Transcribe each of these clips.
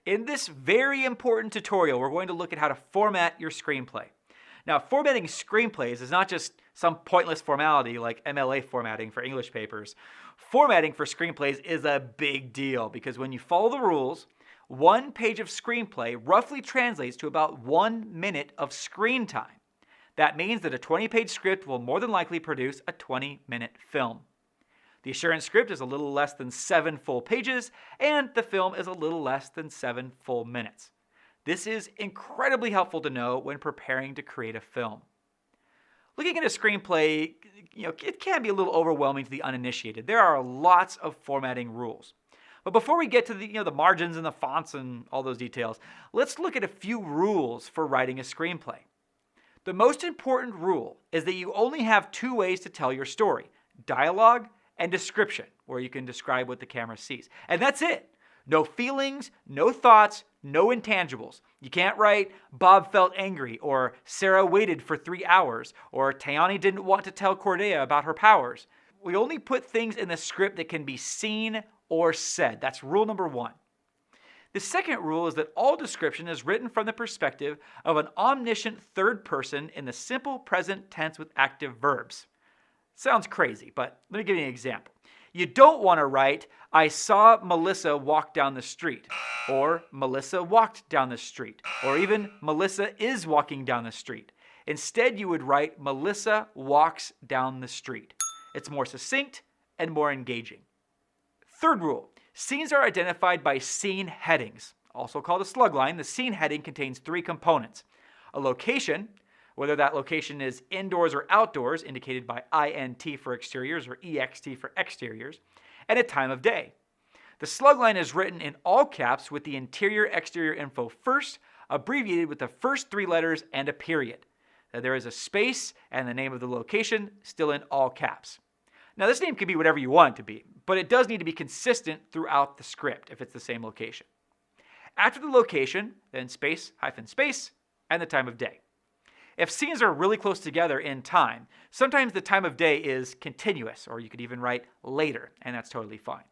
In this very important tutorial, we're going to look at how to format your screenplay. Now, formatting screenplays is not just some pointless formality like MLA formatting for English papers. Formatting for screenplays is a big deal because when you follow the rules, one page of screenplay roughly translates to about 1 minute of screen time. That means that a 20-page script will more than likely produce a 20-minute film. The assurance script is a little less than 7 full pages, and the film is a little less than 7 full minutes. This is incredibly helpful to know when preparing to create a film. Looking at a screenplay, it can be a little overwhelming to the uninitiated. There are lots of formatting rules. But before we get to the margins and the fonts and all those details, let's look at a few rules for writing a screenplay. The most important rule is that you only have 2 ways to tell your story: dialogue and description, where you can describe what the camera sees. And that's it. No feelings, no thoughts, no intangibles. You can't write, Bob felt angry, or Sarah waited for 3 hours, or Tayani didn't want to tell Cordelia about her powers. We only put things in the script that can be seen or said. That's rule number 1. The second rule is that all description is written from the perspective of an omniscient third person in the simple present tense with active verbs. Sounds crazy, but let me give you an example. You don't want to write, I saw Melissa walk down the street, or Melissa walked down the street, or even Melissa is walking down the street. Instead, you would write, Melissa walks down the street. It's more succinct and more engaging. Third rule, scenes are identified by scene headings. Also called a slug line, the scene heading contains 3 components: a location, whether that location is indoors or outdoors, indicated by INT for exteriors or EXT for exteriors, and a time of day. The slug line is written in all caps with the interior-exterior info first, abbreviated with the first 3 letters and a period. There is a space and the name of the location still in all caps. Now, this name can be whatever you want it to be, but it does need to be consistent throughout the script if it's the same location. After the location, then space, hyphen space, and the time of day. If scenes are really close together in time, sometimes the time of day is continuous, or you could even write later, and that's totally fine.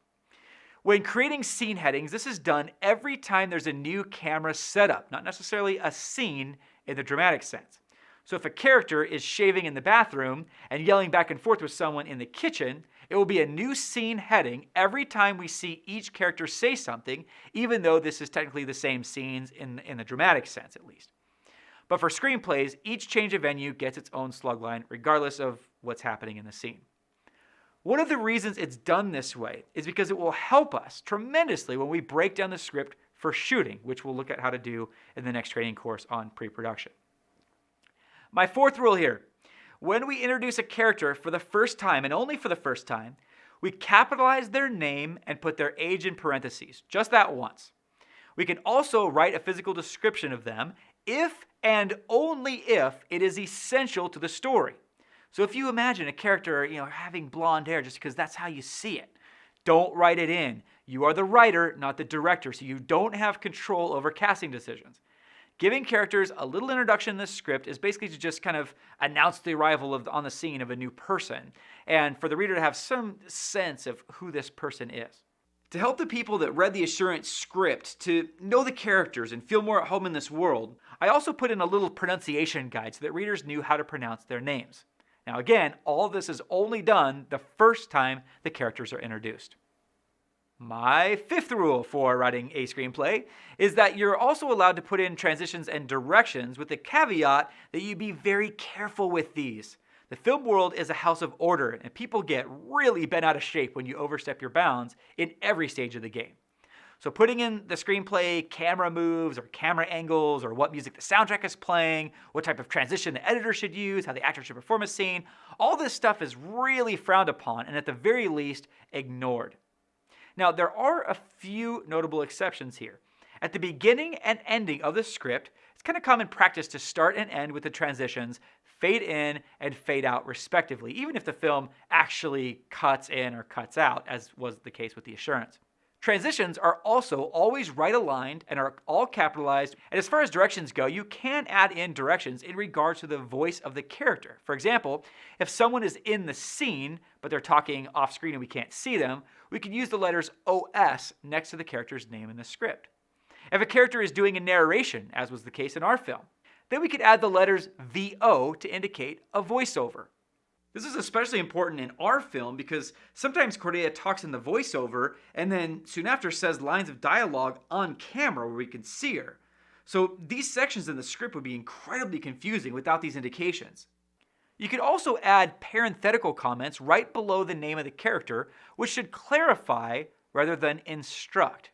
When creating scene headings, this is done every time there's a new camera setup, not necessarily a scene in the dramatic sense. So if a character is shaving in the bathroom and yelling back and forth with someone in the kitchen, it will be a new scene heading every time we see each character say something, even though this is technically the same scenes in the dramatic sense, at least. But for screenplays, each change of venue gets its own slug line, regardless of what's happening in the scene. One of the reasons it's done this way is because it will help us tremendously when we break down the script for shooting, which we'll look at how to do in the next training course on pre-production. My 4th rule here: when we introduce a character for the first time, and only for the first time, we capitalize their name and put their age in parentheses, just that once. We can also write a physical description of them if and only if it is essential to the story. So if you imagine a character, having blonde hair just because that's how you see it, don't write it in. You are the writer, not the director, so you don't have control over casting decisions. Giving characters a little introduction in this script is basically to just kind of announce the arrival on the scene of a new person, and for the reader to have some sense of who this person is. To help the people that read the assurance script to know the characters and feel more at home in this world, I also put in a little pronunciation guide so that readers knew how to pronounce their names. Now again, all of this is only done the first time the characters are introduced. My 5th rule for writing a screenplay is that you're also allowed to put in transitions and directions, with the caveat that you be very careful with these. The film world is a house of order, and people get really bent out of shape when you overstep your bounds in every stage of the game. So putting in the screenplay camera moves or camera angles, or what music the soundtrack is playing, what type of transition the editor should use, how the actor should perform a scene, all this stuff is really frowned upon and at the very least ignored. Now, there are a few notable exceptions here. At the beginning and ending of the script, it's kind of common practice to start and end with the transitions fade in and fade out respectively, even if the film actually cuts in or cuts out, as was the case with the assurance. Transitions are also always right-aligned and are all capitalized. And as far as directions go, you can add in directions in regards to the voice of the character. For example, if someone is in the scene, but they're talking off-screen and we can't see them, we can use the letters OS next to the character's name in the script. if a character is doing a narration, as was the case in our film. Then we could add the letters VO to indicate a voiceover. This is especially important in our film because sometimes Cordelia talks in the voiceover and then soon after says lines of dialogue on camera where we can see her. So these sections in the script would be incredibly confusing without these indications. You could also add parenthetical comments right below the name of the character, which should clarify rather than instruct.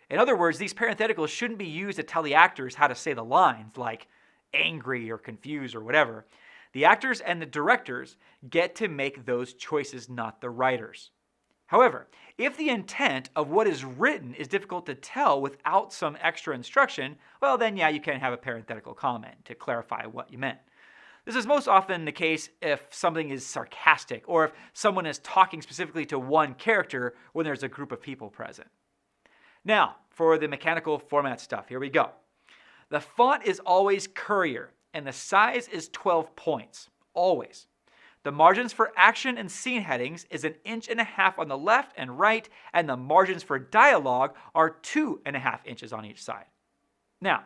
In other words, these parentheticals shouldn't be used to tell the actors how to say the lines, like angry or confused or whatever. The actors and the directors get to make those choices, not the writers. However, if the intent of what is written is difficult to tell without some extra instruction, well then yeah, you can have a parenthetical comment to clarify what you meant. This is most often the case if something is sarcastic or if someone is talking specifically to one character when there's a group of people present. Now, for the mechanical format stuff, here we go. The font is always Courier, and the size is 12 points, always. The margins for action and scene headings is 1.5 inches on the left and right, and the margins for dialogue are 2.5 inches on each side. Now,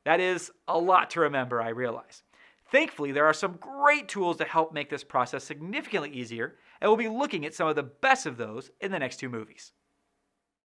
that is a lot to remember, I realize. Thankfully, there are some great tools to help make this process significantly easier, and we'll be looking at some of the best of those in the next 2 movies.